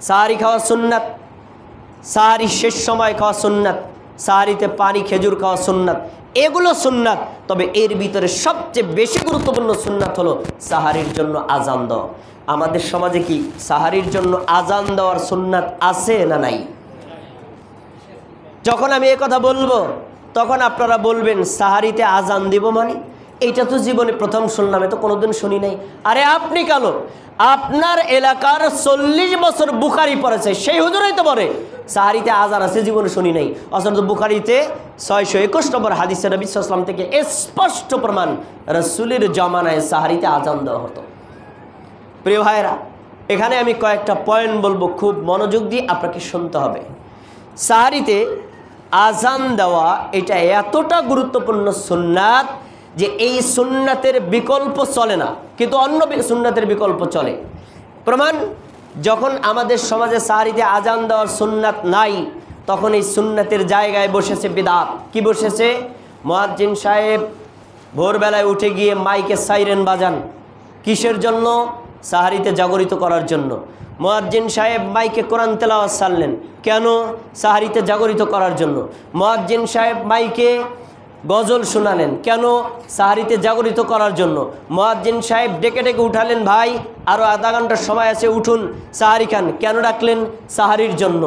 সাহারি খাওয়া সুন্নাত, সাহারি শেষ সময় খাওয়া সুন্নাত, সাহারিতে পানি খেজুর খাওয়া সুন্নাত, এগুলো সুন্নাত। তবে এর ভিতরে সবচেয়ে বেশি গুরুত্বপূর্ণ সুন্নাত হলো সাহারির জন্য আজান দেওয়া। আমাদের সমাজে কি সাহারির জন্য আজান দেওয়ার সুন্নাত আছে না নাই? যখন আমি এ কথা বলবো তখন আপনারা বলবেন সাহারিতে আজান দিব মানে? এইটা তো জীবনে প্রথম শুনলাম, এ তো কোনোদিন শুনি নাই। আরে আপনি কালো, আপনার এলাকার 40 বছর বুখারি পড়েছে, সেই হুজুরই তো বলে সাহারিতে আজান আছে, জীবনে শুনি নাই। অথচ বুখারিতে 621 নম্বর হাদিসে নবী সাল্লাল্লাহু আলাইহি ওয়াসাল্লাম থেকে স্পষ্ট প্রমাণ, রাসূলের জামানায় সাহারিতে আজান দেওয়া হতো। প্রিয় ভাইরা, এখানে আমি কয়েকটা পয়েন্ট বলবো, খুব মনোযোগ দিয়ে আপনাকে শুনতে হবে। সাহারিতে আজান দেওয়া এটা এতটা গুরুত্বপূর্ণ সুন্নাত যে এই সুন্নাতের বিকল্প চলে না, কিন্তু অন্য সুন্নাতের বিকল্প চলে। প্রমাণ, যখন আমাদের সমাজে সাহারিতে আজান দেওয়ার সুন্নাত নাই, তখন এই সুন্নাতের জায়গায় বসেছে বিদআত। কি বসেছে? মুয়াজ্জিন সাহেব ভোরবেলায় উঠে গিয়ে মাইকে সাইরেন বাজান। কিসের জন্য? সাহারিতে জাগরিত করার জন্য। মুয়াজ্জিন সাহেব মাইকে কোরআন তেলাওয়াত ছাড়লেন, কেন? সাহারিতে জাগরিত করার জন্য। মুয়াজ্জিন সাহেব মাইকে গজল শোনালেন, কেন? সাহারিতে জাগরিত করার জন্য। মুয়াজ্জিন সাহেব ডেকে ডেকে উঠালেন, ভাই আরও আধা ঘন্টার সময় আছে, উঠুন সাহারি খান। কেন ডাকলেন? সাহারির জন্য।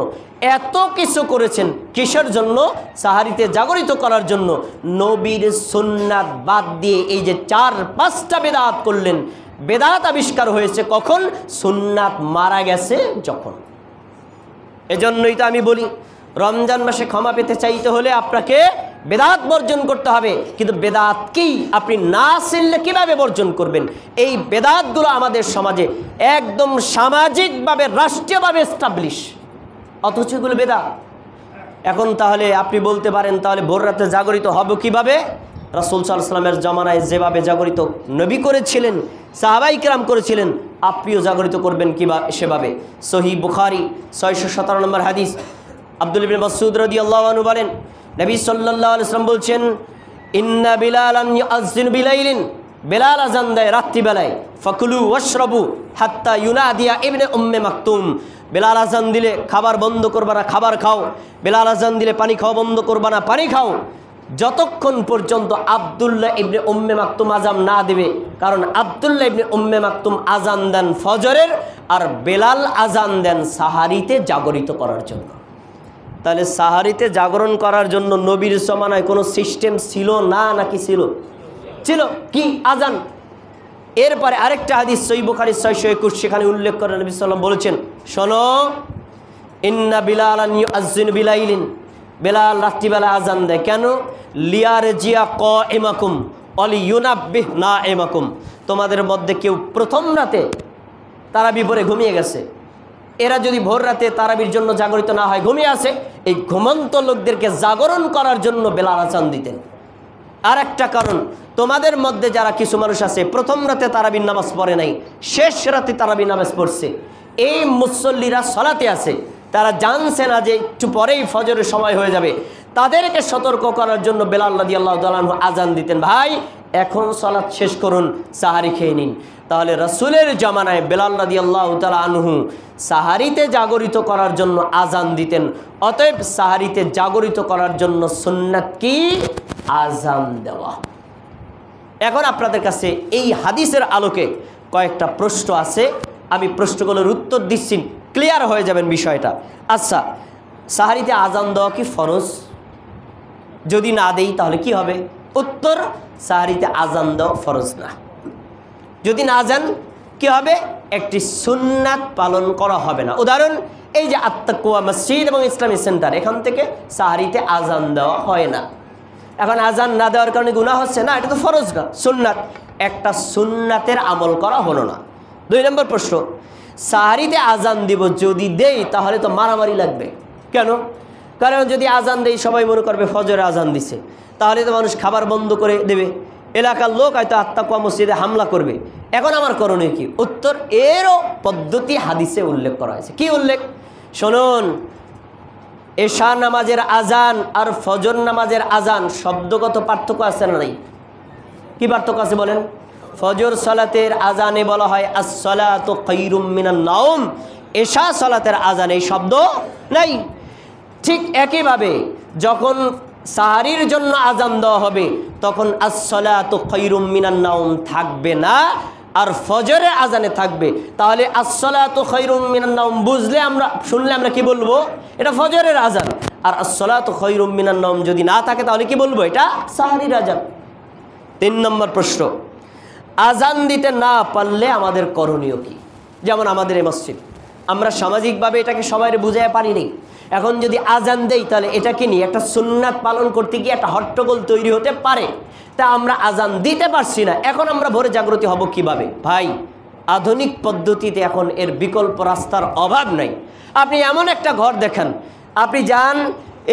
এত কিছু করেছেন কিসের জন্য? সাহারিতে জাগরিত করার জন্য। নবীর সুন্নাত বাদ দিয়ে এই যে 4-5টা বেদাত করলেন। বেদাত আবিষ্কার হয়েছে কখন? সুন্নাত মারা গেছে যখন। এজন্যই তো আমি বলি, রমজান মাসে ক্ষমা পেতে চাইতে হলে আপনাকে বেদাত বর্জন করতে হবে। কিন্তু বেদাত কি আপনি না চিনলে কিভাবে বর্জন করবেন? এই বেদাতগুলো আমাদের সমাজে একদম সামাজিকভাবে, রাষ্ট্রীয়ভাবে এস্টাবলিশ, অথচ এগুলো বেদাত। এখন তাহলে আপনি বলতে পারেন, তাহলে ভোর রাতে জাগরিত হব কিভাবে? রাসূল সাল্লাল্লাহু আলাইহি ওয়াসাল্লামের জামানায় যেভাবে জাগরিত নবী করেছিলেন, সাহাবায়ে কেরাম করেছিলেন, আপনিও জাগরিত করবেন কিভাবে? সেভাবে। সহিহ বুখারী 617 নম্বর হাদিস, আব্দুল্লাহ ইবনে মাসউদ রাদিয়াল্লাহু আনহু বলেন, নবী সাল্লাল্লাহু আলাইহি ওয়াসাল্লাম বলছেন, ইন্না বিলালান ইউআযযিনু বিলাইলিন, বেলাল আযান দেয় রাত্রিবেলায়, ফাকুলু ওয়াশরাবু হাত্তা ইউনাদিয়া ইবনে উম্মে মাকতুম। বেলাল আযান দিলে খাবার বন্ধ করবা না, খাবার খাও। বেলাল আযান দিলে পানি খাওয়া বন্ধ করবা না, পানি খাও, যতক্ষণ পর্যন্ত আব্দুল্লাহ ইবনে উম্মে মাকতুম আজান না দেবে। কারণ আব্দুল্লাহ ইবনে উম্মে মাকতুম আজান দেন ফজরের, আর বেলাল আজান দেন সাহারিতে জাগরিত করার জন্য। তাহলে সাহারিতে জাগরণ করার জন্য নবীর জামানায় কোনো সিস্টেম ছিল না, নাকি ছিল? ছিল। কি? আজান। এরপরে আরেকটা হাদিস সহিহ বুখারী 621, সেখানে উল্লেখ করে নবী সাল্লাল্লাহু আলাইহি ওয়াসাল্লাম বলেছেন, শোনো, ইন্না বিলালান ইউআযযিনু বিলাইলিন, বেলাল রাত্রিবেলা আজান দেয়, কেন? লিয়ারজিয়া কাইমাকুম অলিয়ুনাব্বিহ নাইমাকুম। তোমাদের মধ্যে কেউ প্রথম রাতে তারাবি পড়ে ঘুমিয়ে গেছে, এরা যদি ভোর রাতে তারাবির জন্য জাগরিত না হয়, ঘুমিয়ে আছে, এই ঘুমন্ত লোকদেরকে জাগরণ করার জন্য বেলাল আজান দিতেন। আর একটা কারণ, তোমাদের মধ্যে যারা কিছু মানুষ আছে প্রথম রাতে তারাবির নামাজ পড়ে নাই, শেষ রাতে তারাবির নামাজ পড়ছে, এই মুসল্লিরা সালাতে আছে, তারা জানছে না যে একটু পরেই ফজরের সময় হয়ে যাবে, তাদেরকে সতর্ক করার জন্য বেলাল রাদিয়াল্লাহু তাআলা আনহু আজান দিতেন, ভাই এখন সালাত শেষ করুন, সাহারি খেয়ে নিন। তাহলে রাসূলের জামানায় বেলাল রাদিয়াল্লাহু তাআলা আনহু সাহারিতে জাগরিত করার জন্য আজান দিতেন। অতএব সাহারিতে জাগরিত করার জন্য সুন্নাত কি? আজান দেওয়া। এখন আপনাদের কাছে এই হাদিসের আলোকে কয়েকটা প্রশ্ন আছে, আমি প্রশ্নগুলোর উত্তর দিচ্ছি, ক্লিয়ার হয়ে যাবেন বিষয়টা। আচ্ছা, সাহারিতে আজান দেওয়া কি ফরজ? যদি না দেই তাহলে কি হবে? উত্তর, সাহারিতে আজান দেওয়া ফরজ না। যদি না যান কি হবে? একটি সুন্নাত পালন করা হবে না। উদাহরণ, এই যে আত্তাকুয়া মসজিদ এবং ইসলামী সেন্টার, এখান থেকে সাহারিতে আজান দেওয়া হয় না। এখন আজান না দেওয়ার কারণে গুনাহ হচ্ছে না, এটা তো ফরজ না, সুন্নাত। একটা সুন্নাতের আমল করা হলো না। 2 নম্বর প্রশ্ন, সাহারিতে আজান দিব, যদি দেই তাহলে তো মারামারি লাগবে। কেন? কারণ যদি আজান দেই সবাই মনে করবে ফজরে আজান দিছে, তাহলে তো মানুষ খাবার বন্ধ করে দেবে, এলাকার লোক হয়তো আত্তাকুয়া মসজিদে হামলা করবে। এখন আমার করণীয় কি? উত্তর, এরও পদ্ধতি হাদিসে উল্লেখ করা হয়েছে। কি উল্লেখ? শুনুন, এশা নামাজের আজান আর ফজর নামাজের আজান শব্দগত পার্থক্য আছে না নাই? কি পার্থক্য আছে বলেন? ফজর সালাতের আজানে বলা হয় আসসালাতু খায়রুম মিনান নাওম, এশা সালাতের আজান এই শব্দ নাই। ঠিক একইভাবে যখন সাহারির জন্য আজান দেওয়া হবে তখন আসসালাতু খায়রুম মিনান নাওম থাকবে না, আর ফজরের আজানে থাকবে। তাহলে আসসালাতু খায়রুম মিনান নাওম বুঝলে আমরা শুনলে আমরা কি বলবো? এটা ফজরের আজান। আর আসসালাতু খায়রুম মিনান নাওম যদি না থাকে তাহলে কি বলবো? এটা সাহারির আজান। 3 নম্বর প্রশ্ন, আজান দিতে না পারলে আমাদের করণীয় কি? যেমন আমাদের এই মসজিদ, আমরা সামাজিকভাবে এটাকে সবাই বুঝাতে পারিনি। এখন যদি আজান দেই তাহলে এটাকে নিয়ে একটা সুন্নাত পালন করতে গিয়ে একটা হট্টগোল তৈরি হতে পারে, তা আমরা আজান দিতে পারছি না। এখন আমরা ভোরে জাগ্রত হব কিভাবে? ভাই, আধুনিক পদ্ধতিতে এখন এর বিকল্প রাস্তার অভাব নাই। আপনি এমন একটা ঘর দেখেন, আপনি যান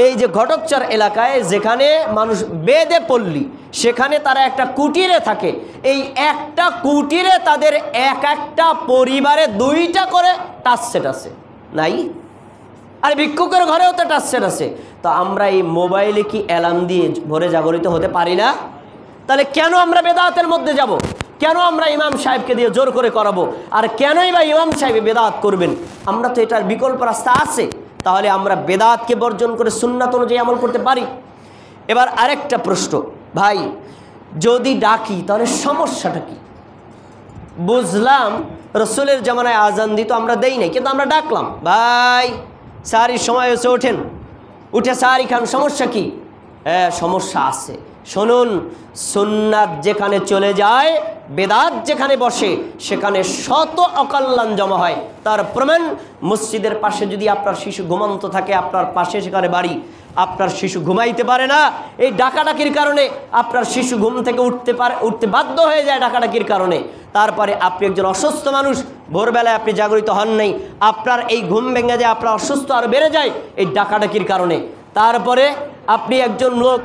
এই যে ঘটকচর এলাকায় যেখানে মানুষ বেদে পল্লী, সেখানে তারা একটা কুটিরে থাকে। এই একটা কুটিরে তাদের একটা পরিবারে 2টা করে টাচ সেট আছে, নাই? আর ভিক্ষুকের ঘরেও তো টাচ সেট আছে। তো আমরা এই মোবাইলে কি অ্যালার্ম দিয়ে ভোরে জাগরিত হতে পারি না? তাহলে কেন আমরা বেদাতের মধ্যে যাব? কেন আমরা ইমাম সাহেবকে দিয়ে জোর করে করাবো? আর কেনই বা ইমাম সাহেব বেদাত করবেন? আমরা তো এটার বিকল্প রাস্তা আছে। তাহলে আমরা বেদাতকে বর্জন করে সুন্নাত অনুযায়ী আমল করতে পারি। এবার আরেকটা প্রশ্ন, ভাই যদি ডাকি তাহলে সমস্যাটা কি? বুঝলাম রসুলের জামানায় আজান দিত, আমরা দেই নাই, কিন্তু আমরা ডাকলাম, ভাই সাহারির সময় হয়েছে, ওঠেন, উঠে সাহারি খান, সমস্যা কি? হ্যাঁ, সমস্যা আছে। শুনুন, সুন্নাত যেখানে চলে যায়, বেদাত যেখানে বসে, সেখানে শত অকল্যাণ জমা হয়। তার প্রমাণ, মসজিদের পাশে যদি আপনার শিশু ঘুমন্ত থাকে, আপনার পাশে সেখানে বাড়ি, আপনার শিশু ঘুমাইতে পারে না, এই ডাকাডাকির কারণে আপনার শিশু ঘুম থেকে উঠতে বাধ্য হয়ে যায় ডাকাডাকির কারণে। তারপরে আপনি একজন অসুস্থ মানুষ, ভোরবেলায় আপনি জাগরিত হন নাই, আপনার এই ঘুম ভেঙে যায়, আপনার অসুস্থ আরও বেড়ে যায় এই ডাকাডাকির কারণে। তারপরে আপনি একজন লোক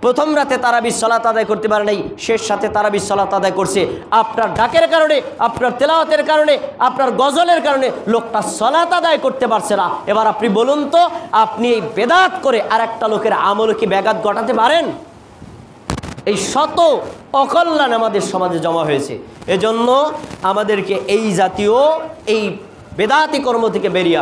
প্রথম রাতে তারাবির সালাত আদায় করতে পারে নাই, শেষ রাতে তারাবির সালাত আদায় করছে, আপনার ডাকের কারণে, আপনার তেলাওয়াতের কারণে, আপনার গজলের কারণে লোকটা সালাত আদায় করতে পারছে না। এবার আপনি বলুন তো, আপনি এই বেদাত করে আর একটা লোকের আমল কি ব্যাঘাত ঘটাতে পারেন? এই শত অকল্যাণ আমাদের সমাজে জমা হয়েছে। এজন্য আমাদেরকে এই জাতীয় এই বেদাতি কর্ম থেকে বেরিয়ে